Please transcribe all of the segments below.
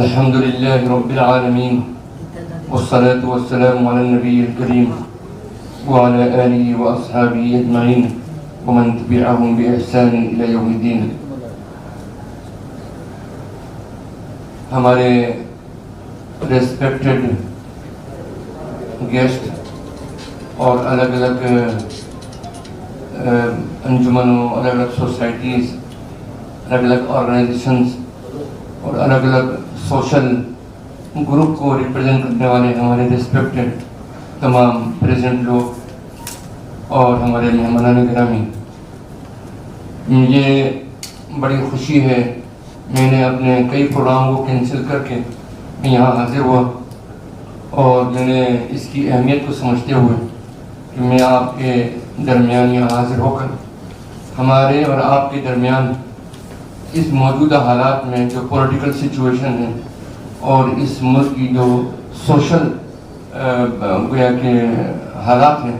الحمد لله رب العالمين والصلاة والسلام على النبي الكريم وعلى آله وأصحابه أجمعين ومن تبعهم بإحسان إلى يوم الدين. ہمارے ریسپیکٹڈ گیسٹ اور الگ الگ انجمنوں، الگ الگ سوسائٹیز، الگ الگ آرگنائزیشنز اور الگ الگ سوشل گروپ کو ریپرزینٹ کرنے والے ہمارے ریسپیکٹڈ تمام پریزنٹ لوگ اور ہمارے مہمانان گرامی، یہ بڑی خوشی ہے. میں نے اپنے کئی پروگرام کو کینسل کر کے میں یہاں حاضر ہوا اور میں نے اس کی اہمیت کو سمجھتے ہوئے کہ میں آپ کے درمیان یہاں حاضر ہو کر ہمارے اور آپ کے درمیان اس موجودہ حالات میں جو پولیٹیکل سچویشن ہے اور اس ملک کی جو سوشل گویا کہ حالات ہیں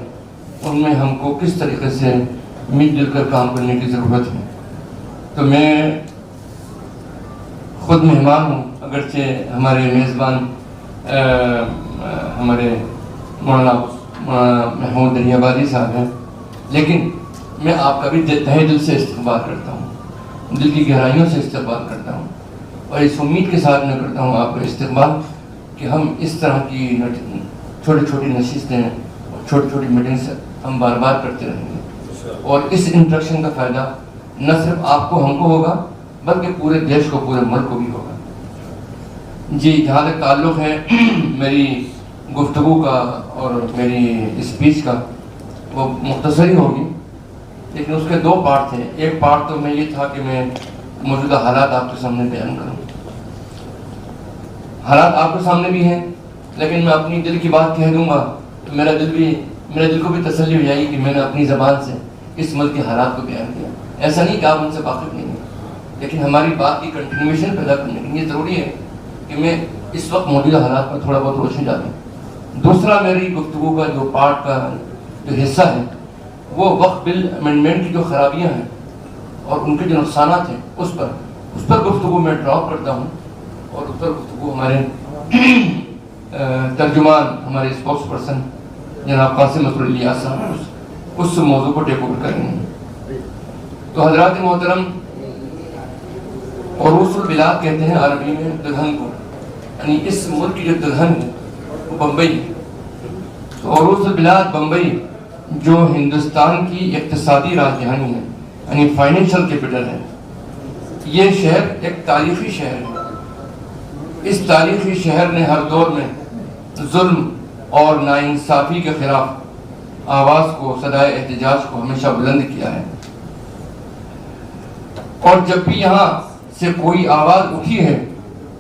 ان میں ہم کو کس طریقے سے مل جل کر کام کرنے کی ضرورت ہے. تو میں خود مہمان ہوں، اگرچہ ہمارے میزبان ہمارے مولانا محمود دریابادی صاحب ہیں، لیکن میں آپ کا بھی تہہ دل سے استقبال کرتا ہوں، دل کی گہرائیوں سے استقبال کرتا ہوں اور اس امید کے ساتھ میں کرتا ہوں آپ کا استقبال کہ ہم اس طرح کی چھوٹی چھوٹی نشستیں اور چھوٹی چھوٹی میٹنگس ہم بار بار کرتے رہیں گے اور اس انٹریکشن کا فائدہ نہ صرف آپ کو ہم کو ہوگا بلکہ پورے دیش کو، پورے ملک کو بھی ہوگا. جی، جہاں تک تعلق ہے میری گفتگو کا اور میری اسپیچ کا، وہ مختصر ہی ہوگی، لیکن اس کے دو پارٹ تھے. ایک پارٹ تو میں یہ تھا کہ میں موجودہ حالات آپ کے سامنے بیان کروں. حالات آپ کے سامنے بھی ہیں، لیکن میں اپنی دل کی بات کہہ دوں گا تو میرے دل کو بھی تسلی ہو جائے گی کہ میں نے اپنی زبان سے اس ملک کے حالات کو بیان کیا. ایسا نہیں کہ آپ ان سے واقف نہیں ہیں، لیکن ہماری بات کی کنٹینیویشن پیدا کرنے کے لیے ضروری ہے کہ میں اس وقت موجودہ حالات پر تھوڑا بہت روشنی ڈالوں. دوسرا میری گفتگو کا جو پارٹ کا جو حصہ ہے وہ وقف بل امینڈمنٹ کی جو خرابیاں ہیں اور ان کے جو نقصانات ہیں اس پر گفتگو میں ڈراپ کرتا ہوں اور اس پر گفتگو ہمارے ترجمان، ہمارے اسپوکس پرسن جناب قاسم نصر الیاس صاحب اس موضوع کو ٹیک اوور کریں گے. تو حضرات محترم، عروس البلاد کہتے ہیں عربی میں دلہن کو، یعنی اس ملک کی جو دلہن ہے وہ بمبئی ہے. تو عروس البلاد بمبئی جو ہندوستان کی اقتصادی راجدھانی ہے، یعنی فائنینشل کیپٹل ہے، یہ شہر ایک تاریخی شہر ہے. اس تاریخی شہر نے ہر دور میں ظلم اور ناانصافی کے خلاف آواز کو، صدائے احتجاج کو ہمیشہ بلند کیا ہے اور جب بھی یہاں سے کوئی آواز اٹھی ہے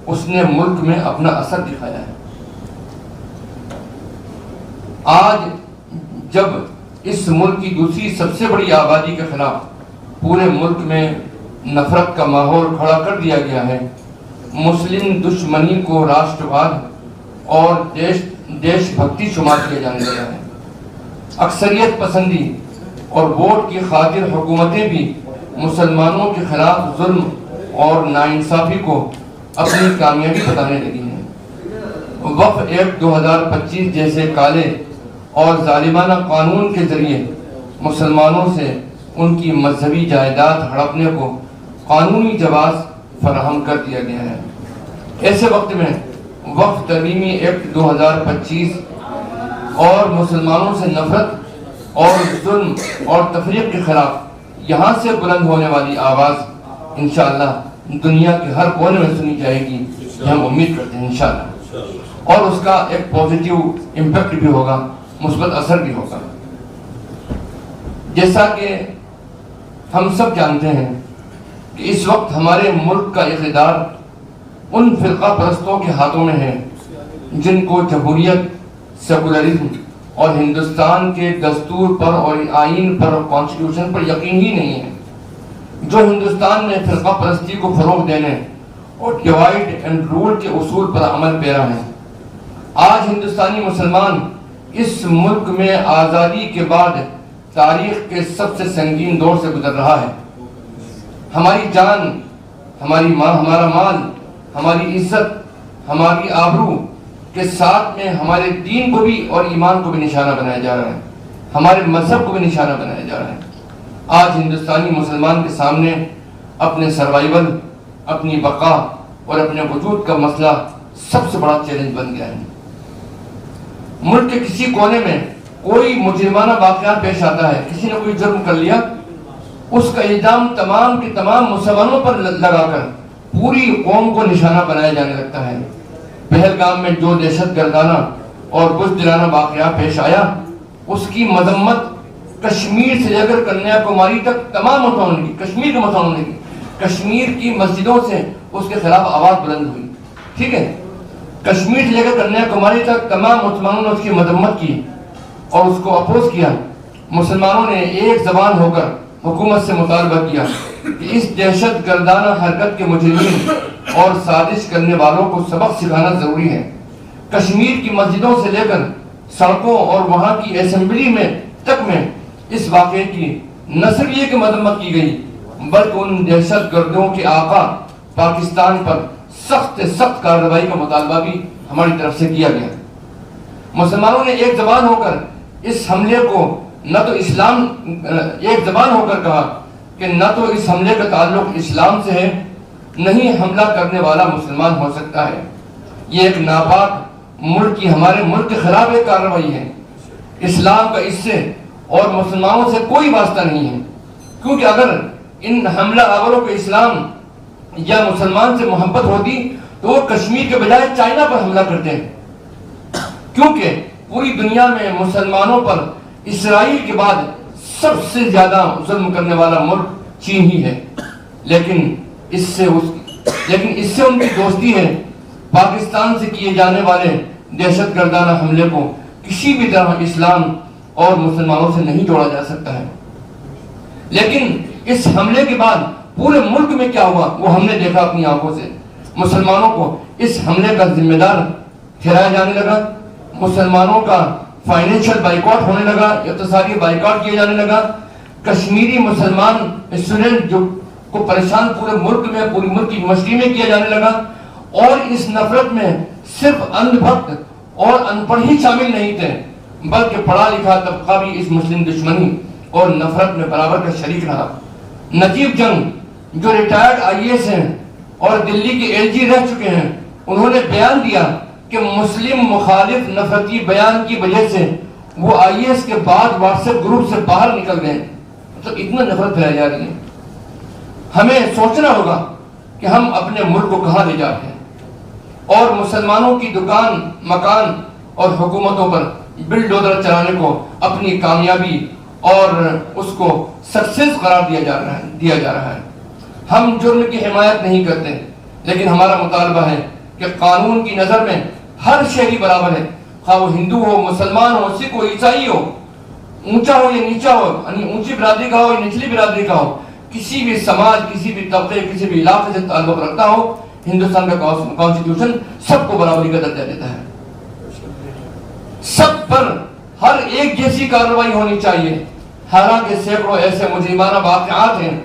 اس نے ملک میں اپنا اثر دکھایا ہے. آج جب اس ملک کی دوسری سب سے بڑی آبادی کے خلاف پورے ملک میں نفرت کا ماحول کھڑا کر دیا گیا ہے، مسلم دشمنی کو راشٹرواد اور دیش بھکتی شمار کیا جانے لگا ہے، اکثریت پسندی اور ووٹ کی خاطر حکومتیں بھی مسلمانوں کے خلاف ظلم اور ناانصافی کو اپنی کامیابی بتانے لگی ہیں. وقف ایکٹ 2025 جیسے کالے اور ظالمانہ قانون کے ذریعے مسلمانوں سے ان کی مذہبی جائیداد ہڑپنے کو قانونی جواز فراہم کر دیا گیا ہے. ایسے وقت میں وقف ترمیمی ایکٹ 2025 اور مسلمانوں سے نفرت اور ظلم اور تفریق کے خلاف یہاں سے بلند ہونے والی آواز انشاءاللہ دنیا کے ہر کونے میں سنی جائے گی، یہ ہم امید کرتے ہیں انشاءاللہ، اور اس کا ایک پوزیٹیو امپیکٹ بھی ہوگا، مثبت اثر بھی ہوگا. جیسا کہ ہم سب جانتے ہیں کہ اس وقت ہمارے ملک کا اقتدار ان فرقہ پرستوں کے ہاتھوں میں ہے جن کو جمہوریت، سیکولرزم اور ہندوستان کے دستور پر اور آئین پر اور کانسٹیٹیوشن پر یقین ہی نہیں ہے، جو ہندوستان میں فرقہ پرستی کو فروغ دینے اور ڈیوائیڈ اینڈ رول کے اصول پر عمل پیرا ہیں. آج ہندوستانی مسلمان اس ملک میں آزادی کے بعد تاریخ کے سب سے سنگین دور سے گزر رہا ہے. ہماری جان، ہماری ماں، ہمارا مال، ہماری عزت ہماری آبرو کے ساتھ میں ہمارے دین کو بھی اور ایمان کو بھی نشانہ بنایا جا رہا ہے، ہمارے مذہب کو بھی نشانہ بنایا جا رہا ہے۔ آج ہندوستانی مسلمان کے سامنے اپنے سروائیول، اپنی بقا اور اپنے وجود کا مسئلہ سب سے بڑا چیلنج بن گیا ہے۔ ملک کے کسی کونے میں کوئی مجرمانہ واقعہ پیش آتا ہے، کسی نے کوئی جرم کر لیا، اس کا الزام تمام کے تمام مسلمانوں پر لگا کر پوری قوم کو نشانہ بنایا جانے لگتا ہے۔ پہلگام میں جو دہشت گردانہ اور بزدلانہ واقعہ پیش آیا، اس کی مذمت کشمیر سے لے کر کنیا کماری تک تمام مسلمانوں نے کی، کشمیر کے مسلمانوں نے کی، کشمیر کی مسجدوں سے اس کے خلاف آواز بلند ہوئی، ٹھیک ہے، کشمیر سے لے کر کنیا کماری تک تمام مسلمانوں نے اس کی مذمت کی اور اس کو اپوز کیا۔ مسلمانوں نے ایک زبان ہو کر حکومت سے مطالبہ کیا کہ اس دہشت گردانہ حرکت کے مجرمین اور سازش کرنے والوں کو سبق سکھانا ضروری ہے۔ کشمیر کی مسجدوں سے لے کر سڑکوں اور وہاں کی اسمبلی میں تک میں اس واقعے کی نہ صرف یہ کہ مذمت کی گئی، بلکہ ان دہشت گردوں کے آقا پاکستان پر سخت سخت کارروائی کا مطالبہ بھی ہماری طرف سے کیا گیا۔ مسلمانوں نے ایک زبان ہو کر اس حملے کو نہ تو اسلام ایک زبان ہو کر کہا کہ نہ تو اس حملے کا تعلق اسلام سے ہے، نہیں حملہ کرنے والا مسلمان ہو سکتا ہے، یہ ایک ناپاک ملک کی ہمارے ملک کے خلاف ایک کارروائی ہے۔ اسلام کا اس سے اور مسلمانوں سے کوئی واسطہ نہیں ہے، کیونکہ اگر ان حملہ آوروں کو اسلام یا مسلمان سے محبت ہوتی تو وہ کشمیر کے بجائے چائنا پر حملہ کرتے ہیں، کیونکہ پوری دنیا میں مسلمانوں پر اسرائیل کے بعد سب سے زیادہ ظلم کرنے والا ملک چین ہی ہے، لیکن اس سے ان کی دوستی ہے۔ پاکستان سے کیے جانے والے دہشت گردانہ حملے کو کسی بھی طرح اسلام اور مسلمانوں سے نہیں جوڑا جا سکتا ہے۔ لیکن اس حملے کے بعد پورے ملک میں کیا ہوا وہ ہم نے دیکھا اپنی آنکھوں سے۔ مسلمانوں کو اس حملے کا ذمہ دار ٹھہرایا جانے لگا، مسلمانوں کا فائنینشل بائیکاٹ ہونے لگا، اقتصادی بائیکاٹ کیا جانے لگا، کشمیری مسلمان اسٹوڈنٹ جو کو پریشان پورے ملک میں پوری ملک کی یونیورسٹی میں کیا جانے لگا، اور اس نفرت میں صرف اندھ بھکت اور ان پڑھ ہی شامل نہیں تھے، بلکہ پڑھا لکھا طبقہ بھی اس مسلم دشمنی اور نفرت میں برابر کا شریک رہا۔ نجیب جنگ جو ریٹائرڈ آئی ایس ہیں اور دلی کے ایل جی رہ چکے ہیں، انہوں نے بیان دیا کہ مسلم مخالف نفرتی بیان کی وجہ سے وہ آئی ایس کے بعد واٹس ایپ گروپ سے باہر نکل گئے۔ تو اتنا نفرت پھیلائی جا رہی ہے۔ ہمیں سوچنا ہوگا کہ ہم اپنے ملک کو کہاں لے جا رہے ہیں، اور مسلمانوں کی دکان مکان اور حکومتوں پر بلڈوزر چلانے کو اپنی کامیابی اور اس کو سکسیس قرار دیا جا رہا ہے۔ ہم جرم کی حمایت نہیں کرتے، لیکن ہمارا مطالبہ ہے کہ قانون کی نظر میں ہر شہری برابر ہے، خواہ وہ ہندو ہو، مسلمان ہو، سکھ ہو، عیسائی ہو، اونچا ہو یا نیچا ہو، یعنی اونچی برادری کا ہو یا نچلی برادری کا ہو، کسی بھی سماج، کسی بھی طبقے، کسی بھی علاقے سے تعلق رکھتا ہو، ہندوستان کا کانسٹیٹیوشن سب کو برابری کا درجہ دیتا ہے۔ سب پر ہر ایک جیسی کارروائی ہونی چاہیے، حالانکہ سینکڑوں ایسے مجرمانہ واقعات ہیں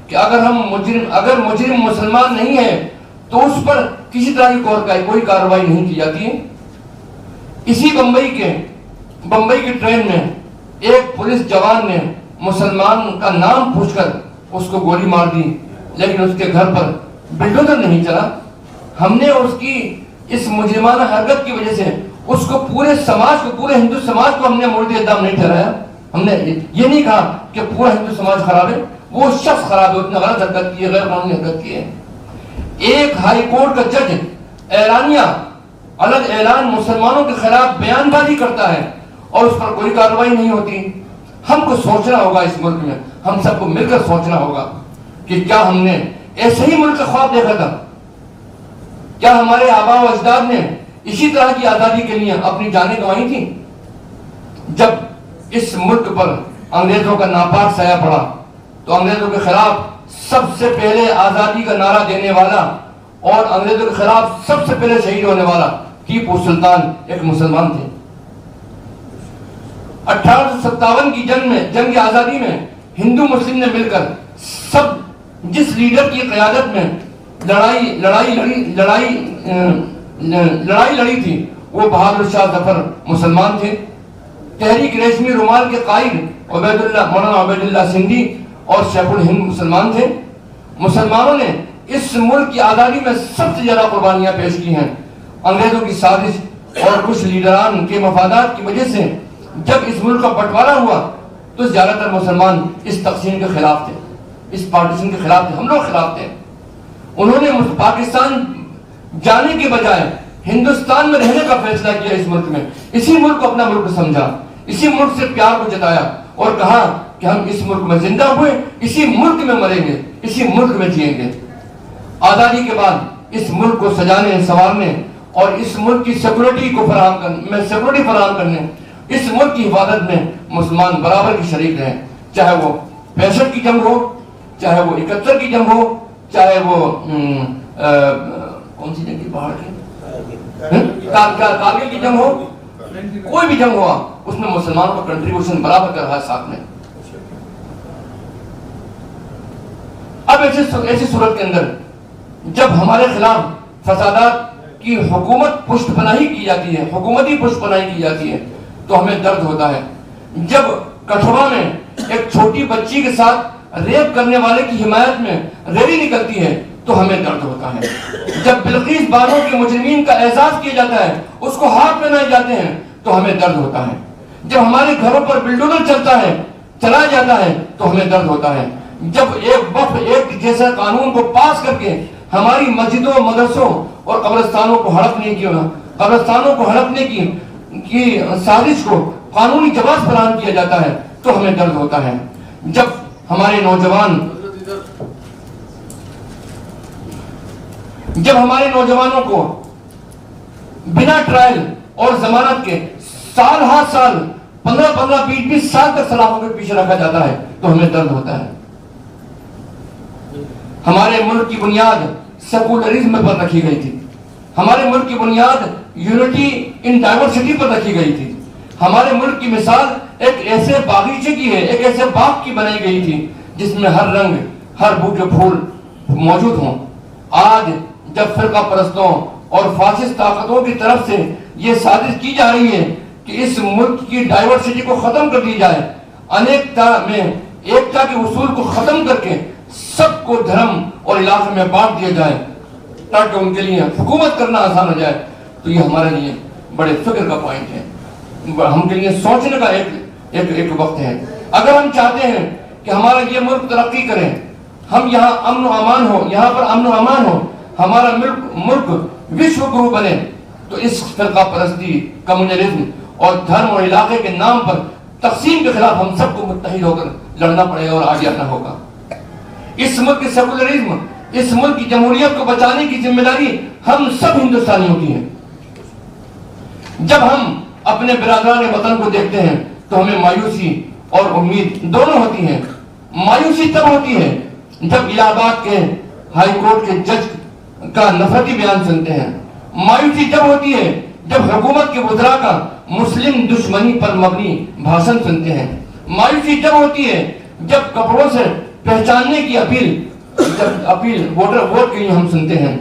کہ اگر مجرم مسلمان نہیں ہے تو اس پر کسی طرح کی کوئی کارروائی نہیں کی جاتی ہے۔ اسی بمبئی کی ٹرین میں ایک پولیس جوان نے مسلمان کا نام پوچھ کر اس کو گولی مار دی، لیکن اس کے گھر پر بلڈوزر نہیں چلا۔ ہم نے اس کی اس مجرمانہ حرکت کی وجہ سے اس کو پورے ہندو سماج کو ہم نے مورد الزام نہیں ٹھہرایا۔ ہم نے یہ نہیں کہا کہ پورا ہندو سماج خراب ہے، وہ شخص خراب ہے، اتنا غلط حرکت کی ہے، غیر قانونی حرکت کی ہے۔ ایک ہائی کورٹ کا جج اعلانیہ الگ اعلان مسلمانوں کے خلاف بیان بازی کرتا ہے اور اس پر کوئی کارروائی نہیں ہوتی۔ ہم کو سوچنا ہوگا، اس ملک میں ہم سب کو مل کر سوچنا ہوگا کہ کیا ہم نے ایسے ہی ملک کا خواب دیکھا تھا؟ کیا ہمارے آباء و اجداد نے اسی طرح کی آزادی کے لیے اپنی جانیں گنوائی تھیں؟ جب اس ملک پر انگریزوں کا ناپاک سایہ پڑا تو انگریزوں کے خلاف سب سے پہلے آزادی کا نعرہ دینے والا اور انگریزوں کے خلاف سب سے پہلے شہید ہونے والا ٹیپو سلطان ایک مسلمان تھے۔ 1857 کی جنگ آزادی میں ہندو مسلم نے مل کر جس لیڈر کی قیادت میں لڑائی لڑائی لڑی تھی وہ بہادر شاہ ظفر مسلمان تھے. تحریک ریشمی رومال کے قائد مولانا عبید اللہ سندھی اور شیخ الہند مسلمان تھے. مسلمانوں نے اس ملک کی آزادی میں سب سے زیادہ قربانیاں پیش کی ہیں. انگریزوں کی سازش اور کچھ لیڈران کے مفادات کی وجہ سے جب اس ملک کا بٹوارا ہوا تو زیادہ تر مسلمان اس تقسیم کے خلاف تھے, اس پارٹیشن کے خلاف تھے. ہم لوگ خلاف تھے. انہوں نے پاکستان جانے کے بجائے ہندوستان میں رہنے کا فیصلہ کیا. اس ملک میں اسی ملک کو اپنا ملک سمجھا, اسی ملک سے پیار کو جتایا اور کہا کہ ہم اس ملک میں زندہ ہوئے, اسی ملک میں مریں گے, اسی ملک میں جئیں گے. آزادی کے بعد اس ملک کو سجانے سنوارنے اور اس ملک کی سیکورٹی کو فراہم کرنے, اس ملک کی حفاظت میں مسلمان برابر کی شریک رہے. چاہے وہ 65 کی جنگ ہو, چاہے وہ 71 کی جنگ ہو, چاہے وہ کون سی جنگ کی پہاڑ کی کارگل کی جنگ ہو, کوئی بھی جنگ ہوا اس میں مسلمانوں کا کنٹریبیوشن برابر کر رہا ہے ساتھ میں. اب ایسی صورت کے اندر جب ہمارے خلاف فسادات کی حکومت پشت پناہی کی جاتی ہے, حکومتی پشت پناہی کی جاتی ہے, تو ہمیں درد ہوتا ہے. جب کٹھوعہ میں ایک چھوٹی بچی کے ساتھ ریپ کرنے والے کی حمایت میں ریلی نکلتی ہے تو ہمیں درد ہوتا ہے. جب بلقیس بانو کے مجرمین کا اعزاز کیا جاتا ہے, اس کو ہاتھ پہنائے جاتے ہیں تو ہمیں درد ہوتا ہے. جب ہمارے گھروں پر بلڈوزر چلایا جاتا ہے تو ہمیں درد ہوتا ہے. جب ایک وقت ایک جیسا قانون کو پاس کر کے ہماری مسجدوں, مدرسوں اور قبرستانوں کو ہڑپنے کی سازش کو قانونی جواز فراہم کیا جاتا ہے تو ہمیں درد ہوتا ہے. جب ہمارے نوجوانوں کو بنا ٹرائل اور ضمانت کے سال ہر سال 15-20 سال تک سلاخوں کے پیچھے رکھا جاتا ہے تو ہمیں درد ہوتا ہے. ہمارے ملک کی بنیاد سیکولرزم پر رکھی گئی تھی. ہمارے ملک کی بنیاد یونٹی ان ڈائیورسٹی پر رکھی گئی تھی. ہمارے ملک کی مثال ایک ایسے باغیچے کی ہے, ایک ایسے باغ کی بنائی گئی تھی جس میں ہر رنگ, ہر بو کے پھول موجود ہوں. آج جب فرقہ پرستوں اور فاسسٹ طاقتوں کی طرف سے یہ سازش کی جا رہی ہے کہ اس ملک کی ڈائیورسٹی کو ختم کر دی جائے, انیکتا میں ایکتا کے اصول کو ختم کر کے سب کو دھرم اور علاقے میں بانٹ دیا جائے تاکہ ان کے لیے حکومت کرنا آسان ہو جائے, تو یہ ہمارے لیے بڑے فکر کا پوائنٹ ہے, ہم کے لیے سوچنے کا ایک وقت ہے. اگر ہم چاہتے ہیں کہ ہمارا یہ ملک ترقی کرے, ہم یہاں امن و امان ہو, یہاں پر امن و امان ہو, ہمارا ملک وشو گرو بنے, تو اس فرقہ پرستی, کمیونزم اور دھرم اور علاقے کے نام پر تقسیم کے خلاف ہم سب کو متحد ہو کر لڑنا پڑے گا اور آگے آنا ہوگا. اس ملک کی سیکولرزم, اس ملک کی جمہوریت کو بچانے کی ذمہ داری ہم سب ہندوستانیوں کی ہے. جب ہم اپنے برادران وطن کو دیکھتے ہیں تو ہمیں مایوسی اور امید دونوں ہوتی ہیں. مایوسی تب ہوتی ہے جب الہ آباد کے ہائی کورٹ کے جج کا نفرتی بیان سنتے ہیں. مایوسی جب ہوتی ہے جب حکومت کے وزراء کا مسلم دشمنی پر مبنی بھاشن سنتے ہیں. مایوسی جب ہوتی ہے جب کپڑوں سے پہچاننے کی اپیل ووٹ کے لیے ہم سنتے ہیں.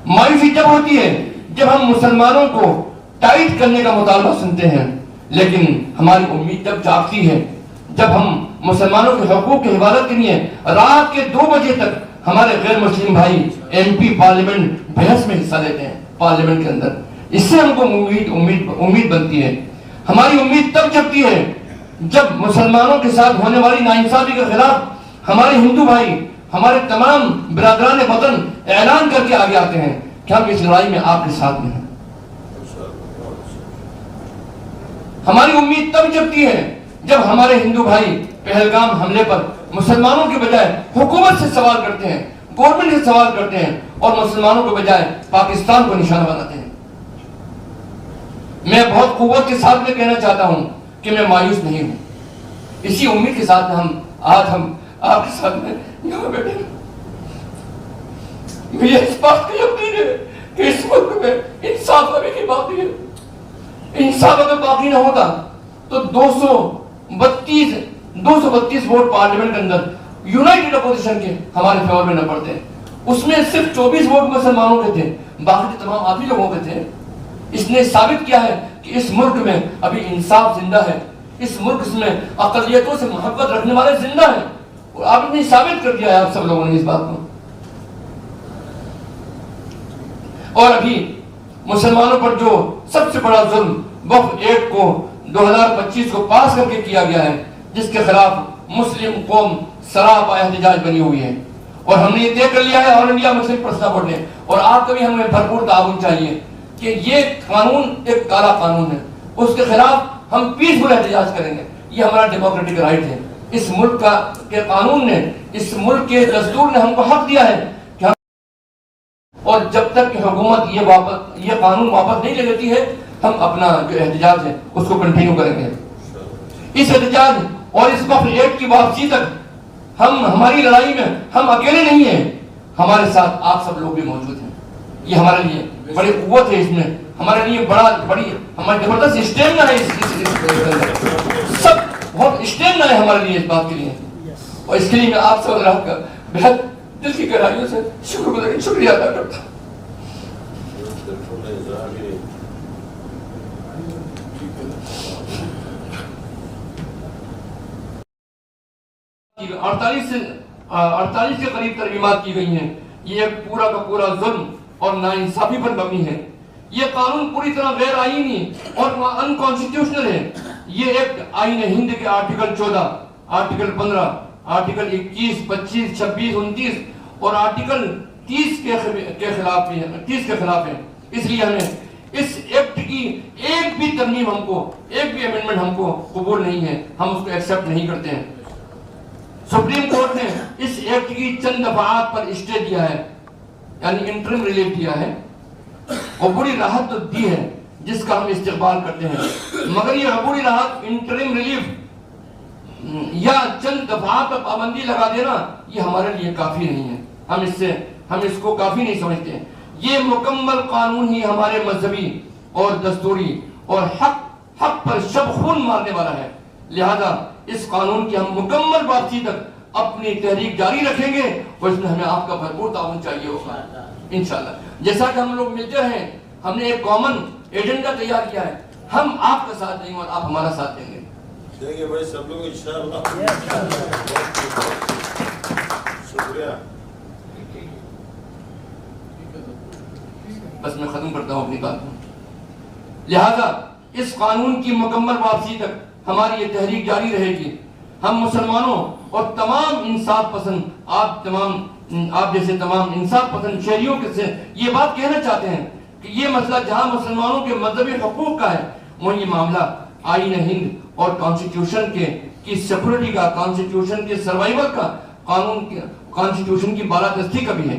مایوسی جب ہوتی ہے جب ہم مسلمانوں کو ٹائٹ کرنے کا مطالبہ سنتے ہیں. لیکن ہماری امید جب جاگتی ہے جب ہم مسلمانوں کے حقوق کی حفاظت کے لیے رات کے 2 بجے تک ہمارے غیر مسلم بھائی MP پارلیمنٹ بحث میں حصہ لیتے ہیں پارلیمنٹ کے اندر. اس سے ہم کو امید بنتی ہے. ہماری امید تب جگتی ہے جب مسلمانوں کے ساتھ ہونے والی ناانصافی کے خلاف ہمارے ہندو بھائی, ہمارے تمام برادران وطن اعلان کر کے آگے آتے ہیں کہ ہم اس لڑائی میں آپ کے ساتھ میں ہیں. ہماری امید تب جگتی ہے جب ہمارے ہندو بھائی پہلگام حملے پر مسلمانوں کے بجائے حکومت سے سوال کرتے ہیں, گورنمنٹ سے سوال کرتے ہیں اور مسلمانوں کے بجائے پاکستان کو نشانہ بناتے ہیں. میں بہت قوت کے ساتھ میں کہنا چاہتا ہوں کہ میں مایوس نہیں ہوں. اسی امید کے ساتھ آج ہم آپ کے ساتھ میں یہاں بیٹھے ہیں. مجھے اس بات کی یقین ہے کہ اس ملک میں انصاف ابھی کی باقی ہے. انصاف اگر باقی نہ ہوتا تو 232 ووٹ پارلیمنٹ کے اندر یونائٹڈ اپوزیشن کے ہمارے فیور میں نہ پڑتے. اس میں صرف 24 ووٹ مسلمانوں کے تھے، باقی تمام آپ ہی لوگوں کے تھے۔ اس نے ثابت کیا ہے کہ اس ملک میں ابھی انصاف زندہ ہے، اس ملک میں اقلیتوں سے محبت رکھنے والے زندہ ہیں، اور آپ نے ثابت کر دیا ہے آپ سب لوگوں نے اس بات کو۔ اور ابھی مسلمانوں پر جو سب سے بڑا ظلم وقف ایکٹ کو 2025 کو پاس کر کے کیا گیا ہے، جس کے خلاف مسلم قوم سراپا احتجاج بنی ہوئی ہے، اور ہم نے یہ طے کر لیا ہے آل انڈیا مسلم پرسنل بورڈ نے، اور آپ کو بھی ہمیں بھرپور تعاون چاہیے کہ یہ قانون ایک کالا قانون ہے، اس کے خلاف ہم پیسفل احتجاج کریں گے، یہ ہمارا ڈیموکریٹک رائٹ ہے۔ اس ملک کے قانون نے، اس ملک کے دستور نے ہم کو حق دیا ہے کہ ہم، اور جب تک کہ حکومت یہ قانون واپس نہیں لے لیتی ہے، ہم اپنا جو احتجاج ہے اس کو کنٹینیو کریں گے۔ اس احتجاج اور اس وقف ایکٹ کی واپسی تک ہماری لڑائی میں ہم اکیلے نہیں ہیں، ہمارے ساتھ آپ سب لوگ بھی موجود ہیں۔ یہ ہمارے لیے بڑی قوت ہے، اس میں ہمارے لیے بڑی ہماری زبردست اسٹیمنا ہے، سب بہت اسٹیمنا ہے ہمارے لیے اس بات کے لیے، اور اس کے لیے میں آپ سب اللہ کا بہت دل کی گہرائیوں سے شکریہ ادا کرتا ہوں۔ اڑتالیس کے قریب ترمیمات کی گئی ہیں، یہ ایک پورا کا پورا ظلم اور ناانصافی پر مبنی ہے۔ یہ قانون پوری طرح غیر آئینی اور ان کانسٹیٹیوشنل ہے۔ یہ ایک آئین ہند کے آرٹیکل 14، آرٹیکل 15، آرٹیکل 21، 25، 26، 29 اور آرٹیکل 30 کے خلاف ہے۔ اس لیے ہمیں اس ایکٹ کی ایک بھی ترمیم ایک بھی امینڈمنٹ ہم کو قبول نہیں ہے، ہم اس کو ایکسپٹ نہیں کرتے ہیں۔ سپریم کورٹ نے اس ایکٹ کی چند دفعات پر اسٹے دیا ہے، یعنی انٹرم ریلیف دیا ہے، اور بڑی راحت تو دی ہے جس کا ہم استقبال کرتے ہیں، مگر یہ عبوری راحت، انٹرم ریلیف یا چند دفعات پر پابندی لگا دینا یہ ہمارے لیے کافی نہیں ہے، ہم اس کو کافی نہیں سمجھتے ہیں۔ یہ مکمل قانون ہی ہمارے مذہبی اور دستوری اور حق پر شب خون مارنے والا ہے، لہذا اس قانون کی ہم مکمل واپسی تک اپنی تحریک جاری رکھیں گے، اور اس میں ہمیں آپ کا بھرپور تعاون چاہیے ہوگا انشاءاللہ۔ جیسا کہ ہم لوگ ملتے ہیں، ہم نے ایک کامن ایجنڈا تیار کیا ہے، ہم آپ کا ساتھ دیں گے اور آپ ہمارا ساتھ دیں گے بھائی سب لوگ انشاءاللہ۔ شکریہ۔ بس میں ختم کرتا ہوں اپنی بات کو۔ لہذا اس قانون کی مکمل واپسی تک ہماری یہ تحریک جاری رہے گی۔ ہم مسلمانوں اور تمام انصاف پسند آپ جیسے تمام انصاف پسند شہریوں کے سے یہ بات کہنا چاہتے ہیں کہ یہ مسئلہ جہاں مسلمانوں کے مذہبی حقوق کا ہے، وہیں یہ معاملہ آئین ہند اور کانسٹیٹیوشن کی سیکورٹی کا، کانسٹیٹیوشن کے سروائیول کا، کانسٹیٹیوشن کی بالادستی کا بھی ہے۔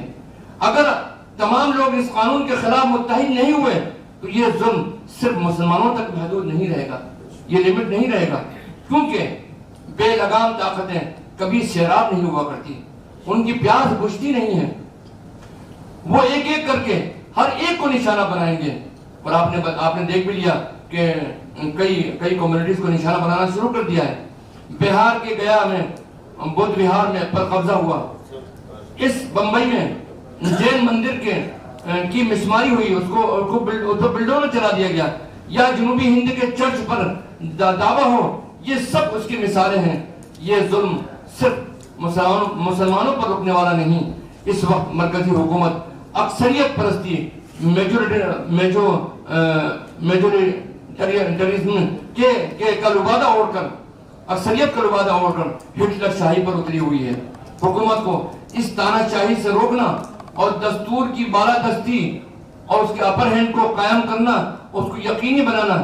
اگر تمام لوگ اس قانون کے خلاف متحد نہیں ہوئے تو یہ ظلم صرف مسلمانوں تک محدود نہیں رہے گا، یہ لمٹ نہیں رہے گا، کیونکہ بے لگام طاقتیں کبھی سیراب نہیں ہوا کرتی، ان کی پیاس بجھتی نہیں ہے، وہ ایک ایک کر کے ہر ایک کو نشانہ بنائیں گے۔ اور آپ نے دیکھ بھی لیا کہ کئی کمیونٹیز کو نشانہ بنانا شروع کر دیا ہے۔ بہار کے گیا میں بدھ وہار میں پر قبضہ ہوا، اس بمبئی میں جین مندر کی مسماری ہوئی، اس کو بلڈوں میں چلا دیا گیا، یا جنوبی ہند کے چرچ پر دعویٰ ہو، یہ سب اس کی مثالیں ہیں۔ یہ ظلم صرف مسلمانوں پر رکنے والا نہیں، اس وقت مرکزی حکومت اکثریت پرستی، میجورٹیرزم کا لبادہ اوڑھ کر، اکثریت کا لبادہ اوڑھ کر ہٹلر شاہی پر اتری ہوئی ہے۔ حکومت کو اس تانا شاہی سے روکنا اور دستور کی بالادستی اور اس کے اپر ہینڈ کو قائم کرنا، اس کو یقینی بنانا،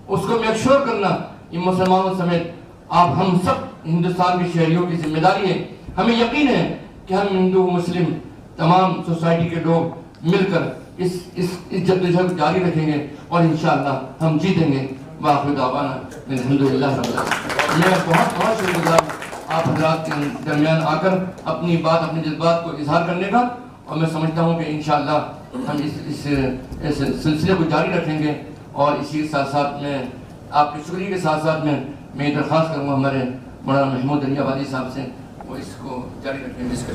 اس کو میک شور کرنا، یہ مسلمانوں سمیت ہم سب ہندوستان کے شہریوں کی ذمہ داری ہے۔ ہمیں یقین ہے کہ ہم ہندو مسلم تمام سوسائٹی کے لوگ مل کر اس جدوجہد جاری رکھیں گے اور انشاءاللہ ہم جیتیں گے۔ وآخر دعوانا الحمدللہ رب العالمین۔ میں بہت شکر گزار آپ حضرات کے درمیان آ کر اپنی بات، اپنے جذبات کو اظہار کرنے کا، اور میں سمجھتا ہوں کہ انشاءاللہ ہم اس سلسلے کو جاری رکھیں گے، اور اسی کے ساتھ ساتھ میں آپ کے شکریہ کے ساتھ ساتھ میں درخواست کروں گا ہمارے مولانا محمود علی آبادی صاحب سے وہ اس کو جاری رکھیں گے۔